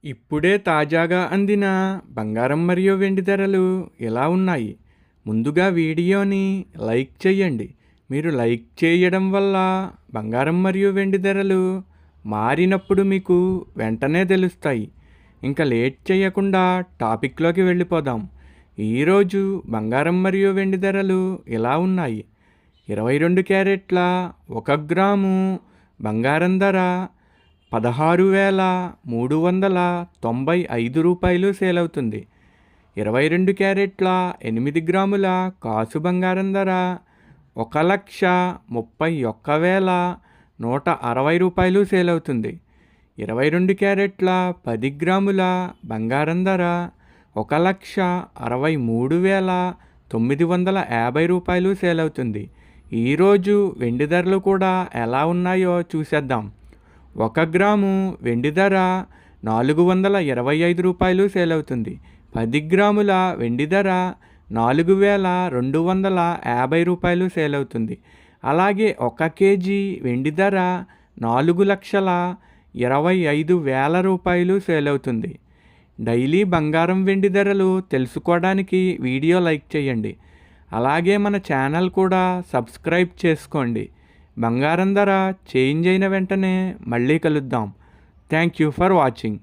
ఇప్పుడే తాజాగా అందిన బంగారం మరియు వెండి ధరలు ఎలా ఉన్నాయి? ముందుగా వీడియోని లైక్ చేయండి. మీరు లైక్ చేయడం వల్ల బంగారం మరియు వెండి ధరలు మారినప్పుడు మీకు వెంటనే తెలుస్తాయి. ఇంకా లేట్ చేయకుండా టాపిక్లోకి వెళ్ళిపోదాం. ఈరోజు బంగారం మరియు వెండి ధరలు ఎలా ఉన్నాయి? 22 క్యారెట్ల 1 గ్రాము బంగారం ధర 16,395 రూపాయలు సేల్ అవుతుంది. 22 క్యారెట్ల 8 గ్రాముల కాసు బంగారం ధర 1,31,160 రూపాయలు సేల్ అవుతుంది. 22 క్యారెట్ల 10 గ్రాముల బంగారం ధర 1,63,950 రూపాయలు సేల్ అవుతుంది. ఈరోజు వెండి ధరలు కూడా ఎలా ఉన్నాయో చూసేద్దాం. 1 గ్రాము వెండి ధర 425 రూపాయలు సేల్ అవుతుంది. 10 గ్రాముల వెండి ధర 4,250 రూపాయలు సేల్ అవుతుంది. అలాగే 1 కేజీ వెండి ధర 4,25,000 రూపాయలు సేల్ అవుతుంది. డైలీ బంగారం వెండి ధరలు తెలుసుకోవడానికి వీడియో లైక్ చేయండి. అలాగే మన ఛానల్ కూడా సబ్స్క్రైబ్ చేసుకోండి. బంగారం ధర చేంజ్ అయిన వెంటనే మళ్ళీ కలుద్దాం. Thank you for watching.